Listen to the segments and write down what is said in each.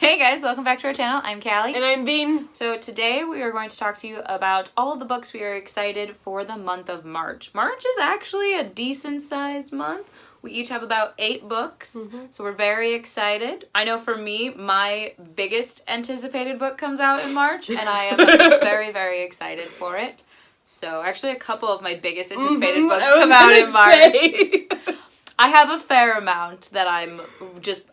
Hey guys, welcome back to our channel. I'm Callie. And I'm Bean. So today we are going to talk to you about all of the books we are excited for the month of March. March is actually a decent sized month. We each have about 8 books, so we're very excited. I know for me, my biggest anticipated book comes out in March, and I am very, very excited for it. So actually a couple of my biggest anticipated books come out in March. I have a fair amount that I'm just,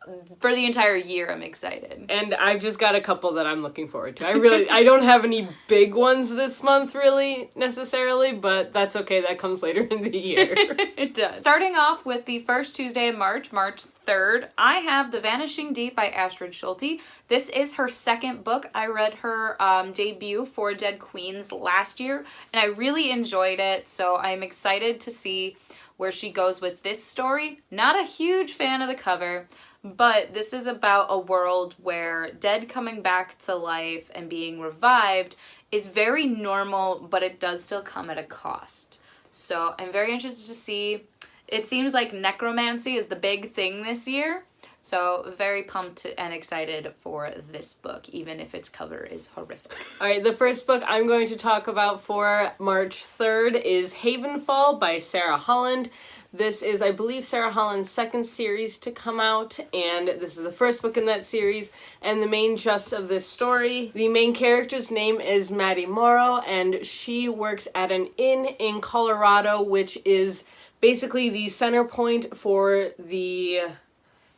for the entire year, I'm excited. And I've just got a couple that I'm looking forward to. I don't have any big ones this month, really, necessarily, but that's okay. That comes later in the year. It does. Starting off with the first Tuesday in March, March 3rd, I have The Vanishing Deep by Astrid Scholte. This is her second book. I read her debut, For Dead Queens, last year, and I really enjoyed it, so I'm excited to see where she goes with this story. Not a huge fan of the cover, but this is about a world where dead coming back to life and being revived is very normal, but it does still come at a cost. So I'm very interested to see. It seems like necromancy is the big thing this year. So very pumped and excited for this book, even if its cover is horrific. All right, the first book I'm going to talk about for March 3rd is Havenfall by Sara Holland. This is, I believe, Sara Holland's second series to come out, and this is the first book in that series, and the main gist of this story. The main character's name is Maddie Morrow, and she works at an inn in Colorado, which is basically the center point for the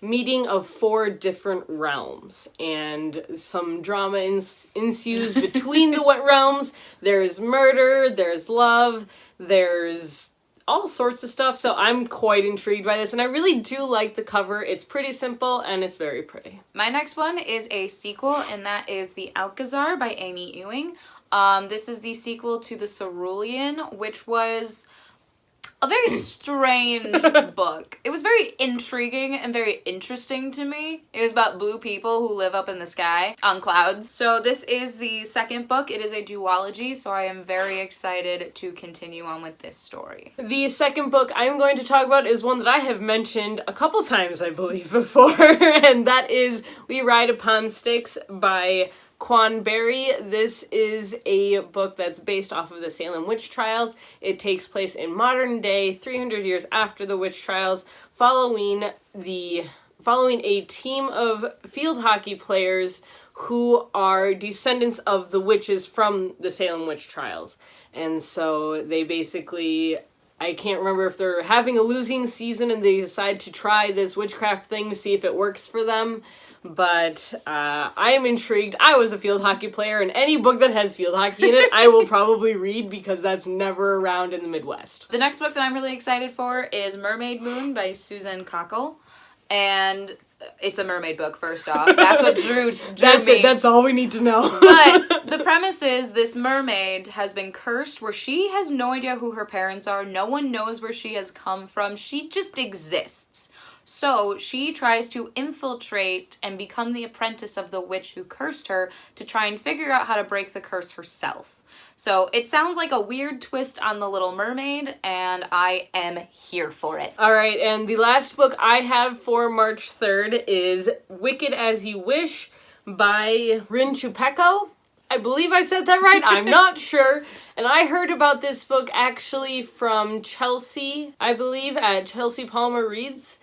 meeting of 4 different realms, and some drama ensues between the realms. There's murder, there's love, there's all sorts of stuff, so I'm quite intrigued by this, and I really do like the cover. It's pretty simple, and it's very pretty. My next one is a sequel, and that is The Alcazar by Amy Ewing. This is the sequel to The Cerulean, which was a very strange book. It was very intriguing and very interesting to me. It was about blue people who live up in the sky on clouds. So this is the second book. It is a duology, so I am very excited to continue on with this story. The second book I'm going to talk about is one that I have mentioned a couple times, I believe, before, and that is We Ride Upon Sticks by Quan. This is a book that's based off of the Salem witch trials. It takes place in modern day, 300 years after the witch trials, following a team of field hockey players who are descendants of the witches from the Salem witch trials. And so they basically, I can't remember if they're having a losing season and they decide to try this witchcraft thing to see if it works for them. But I am intrigued. I was a field hockey player, and any book that has field hockey in it, I will probably read because that's never around in the Midwest. The next book that I'm really excited for is Mermaid Moon by Susann Cokal. And it's a mermaid book, first off. That's what drew That's me. it. That's all we need to know. But the premise is this mermaid has been cursed where she has no idea who her parents are. No one knows where she has come from. She just exists. So she tries to infiltrate and become the apprentice of the witch who cursed her to try and figure out how to break the curse herself. So it sounds like a weird twist on The Little Mermaid, and I am here for it. All right, and the last book I have for March 3rd is Wicked As You Wish by Chupeco. I believe I said that right. I'm not sure. And I heard about this book actually from Chelsea, I believe, at Chelsea Palmer Reads.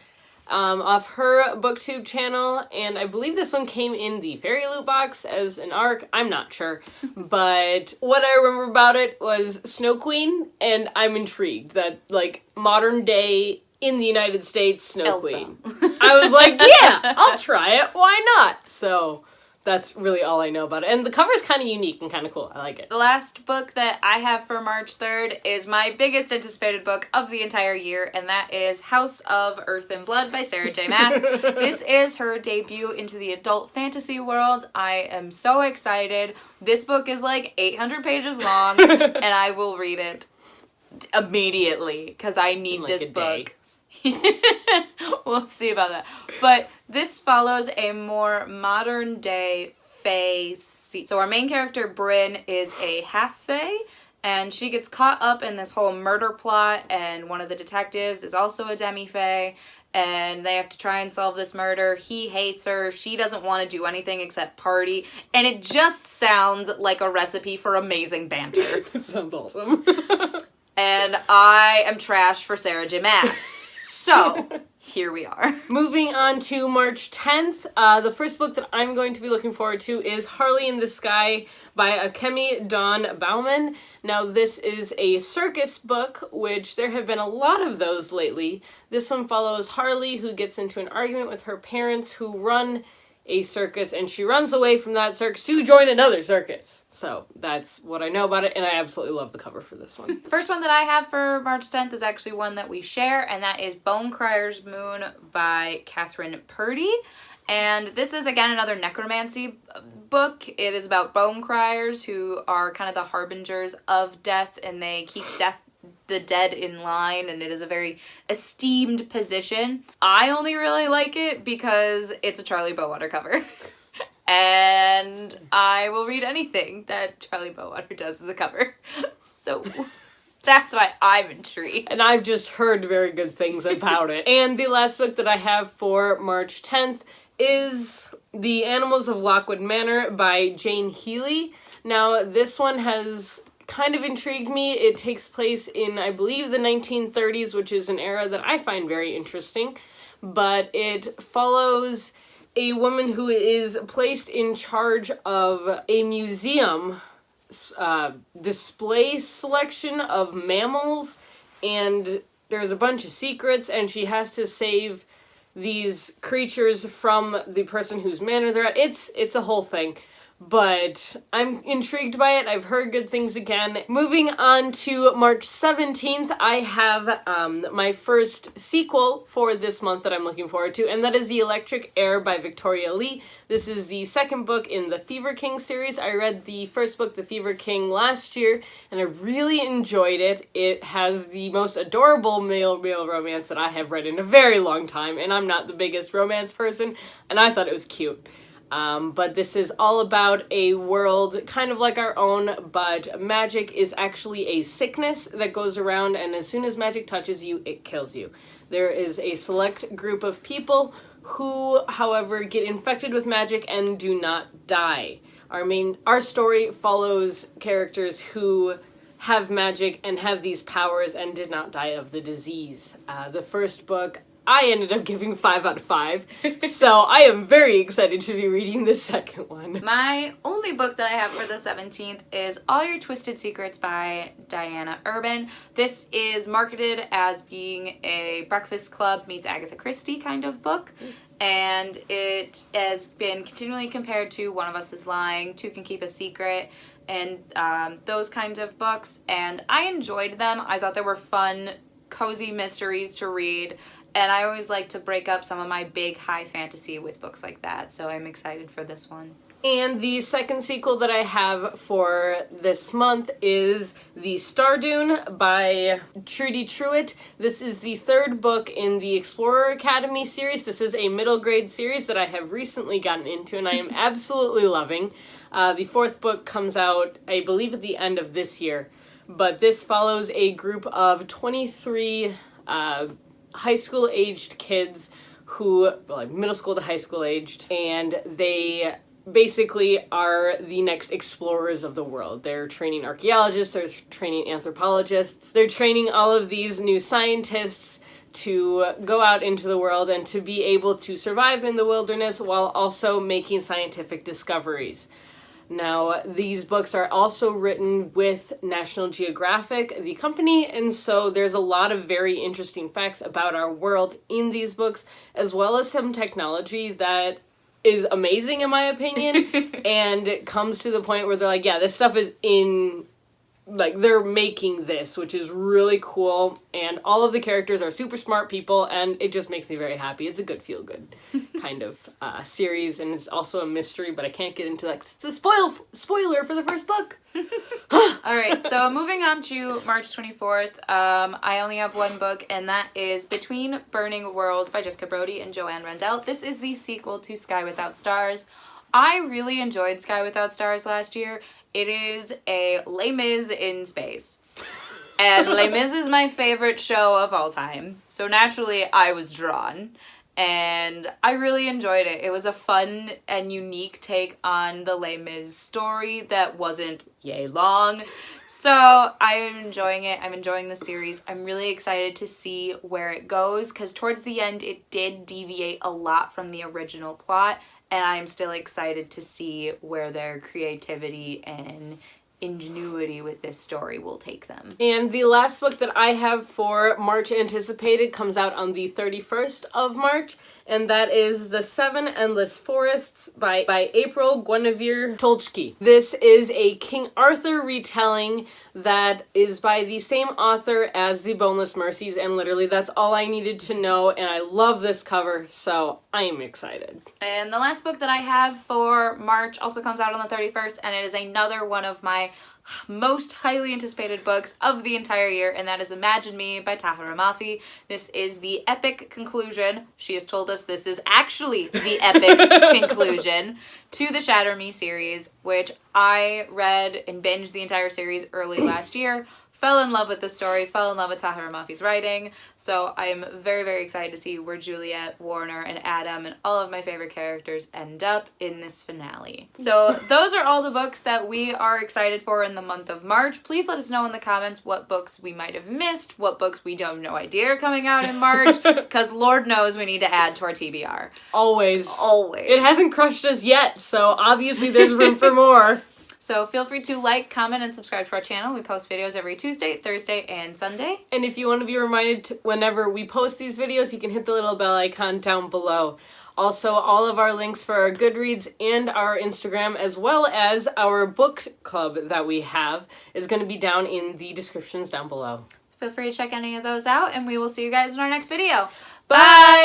Off her booktube channel, and I believe this one came in the fairy loot box as an ARC. I'm not sure, but what I remember about it was Snow Queen, and I'm intrigued that, like, modern day in the United States Snow Elsa. Queen. I was like, yeah, I'll try it. Why not? So that's really all I know about it. And the cover's kind of unique and kind of cool. I like it. The last book that I have for March 3rd is my biggest anticipated book of the entire year, and that is House of Earth and Blood by Sarah J. Maas. This is her debut into the adult fantasy world. I am so excited. This book is like 800 pages long, and I will read it immediately because I need like this a book. We'll see about that. But this follows a more modern day fae. So our main character, Bryn, is a half fae, and she gets caught up in this whole murder plot, and one of the detectives is also a demi-fae, and they have to try and solve this murder. He hates her. She doesn't want to do anything except party. And it just sounds like a recipe for amazing banter. It sounds awesome. And I am trash for Sarah J. Maas. So, here we are. Moving on to March 10th, the first book that I'm going to be looking forward to is Harley in the Sky by Akemi Bowman. Now, this is a circus book, which there have been a lot of those lately. This one follows Harley, who gets into an argument with her parents who run a circus, and she runs away from that circus to join another circus. So that's what I know about it, and I absolutely love the cover for this one. First one that I have for March 10th is actually one that we share, and that is Bone Crier's Moon by Kathryn Purdie. And this is, again, another necromancy book. It is about bone criers who are kind of the harbingers of death, and they keep the dead in line, and it is a very esteemed position. I only really like it because it's a Charlie Bowater cover. And I will read anything that Charlie Bowater does as a cover. So that's why I'm intrigued. And I've just heard very good things about it. And the last book that I have for March 10th is The Animals of Lockwood Manor by Jane Healey. Now, this one has kind of intrigued me. It takes place in, I believe, the 1930s, which is an era that I find very interesting. But it follows a woman who is placed in charge of a museum display selection of mammals, and there's a bunch of secrets, and she has to save these creatures from the person whose manor they're at. It's a whole thing. But I'm intrigued by it. I've heard good things again. Moving on to March 17th, I have my first sequel for this month that I'm looking forward to, and that is The Electric Heir by Victoria Lee. This is the second book in the Fever King series. I read the first book, The Fever King, last year, and I really enjoyed it. It has the most adorable male-male romance that I have read in a very long time, and I'm not the biggest romance person, and I thought it was cute. But this is all about a world kind of like our own, but magic is actually a sickness that goes around, and as soon as magic touches you, it kills you. There is a select group of people who, however, get infected with magic and do not die. Our story follows characters who have magic and have these powers and did not die of the disease. The first book I ended up giving 5 out of 5, so I am very excited to be reading the second one. My only book that I have for the 17th is All Your Twisted Secrets by Diana Urban. This is marketed as being a Breakfast Club meets Agatha Christie kind of book, and it has been continually compared to One of Us is Lying, Two Can Keep a Secret, and those kinds of books, and I enjoyed them. I thought they were fun, cozy mysteries to read. And I always like to break up some of my big high fantasy with books like that, so I'm excited for this one. And the second sequel that I have for this month is The Star Dune by Trueit. This is the third book in the Explorer Academy series. This is a middle grade series that I have recently gotten into, and I am absolutely loving. The fourth book comes out, I believe, at the end of this year. But this follows a group of 23 high school aged kids who, like middle school to high school aged, and they basically are the next explorers of the world. They're training archaeologists, they're training anthropologists, they're training all of these new scientists to go out into the world and to be able to survive in the wilderness while also making scientific discoveries. Now, these books are also written with National Geographic, the company, and so there's a lot of very interesting facts about our world in these books, as well as some technology that is amazing in my opinion, and it comes to the point where they're like, yeah, this stuff is in, like, they're making this, which is really cool, and all of the characters are super smart people, and it just makes me very happy. It's a good feel-good kind of series, and it's also a mystery, but I can't get into that 'cause it's a spoiler for the first book. Alright, so moving on to March 24th, I only have one book, and that is Between Burning Worlds by Jessica Brody and Joanne Rendell. This is the sequel to Sky Without Stars. I really enjoyed Sky Without Stars last year. It is a Les Mis in space. And Les Mis is my favorite show of all time. So naturally, I was drawn. And I really enjoyed it. It was a fun and unique take on the Les Mis story that wasn't yay long. So I am enjoying it. I'm enjoying the series. I'm really excited to see where it goes because towards the end it did deviate a lot from the original plot, and I'm still excited to see where their creativity and ingenuity with this story will take them. And the last book that I have for March anticipated comes out on the 31st of March, and that is The Seven Endless Forests by April Guinevere Tucholke. This is a King Arthur retelling that is by the same author as The Boneless Mercies, and literally that's all I needed to know, and I love this cover, so I am excited. And the last book that I have for March also comes out on the 31st, and it is another one of my most highly anticipated books of the entire year, and that is Imagine Me by Tahira Mafi. This is the epic conclusion. She has told us this is actually the epic conclusion to the Shatter Me series, which I read and binged the entire series early last year. Fell in love with the story, fell in love with Tahira Mafi's writing, so I am very, very excited to see where Juliet, Warner, and Adam, and all of my favorite characters end up in this finale. So those are all the books that we are excited for in the month of March. Please let us know in the comments what books we might have missed, what books we don't have no idea are coming out in March, because Lord knows we need to add to our TBR. Always. Always. It hasn't crushed us yet, so obviously there's room for more. So feel free to like, comment, and subscribe to our channel. We post videos every Tuesday, Thursday, and Sunday. And if you want to be reminded whenever we post these videos, you can hit the little bell icon down below. Also, all of our links for our Goodreads and our Instagram, as well as our book club that we have, is going to be down in the descriptions down below. Feel free to check any of those out, and we will see you guys in our next video. Bye!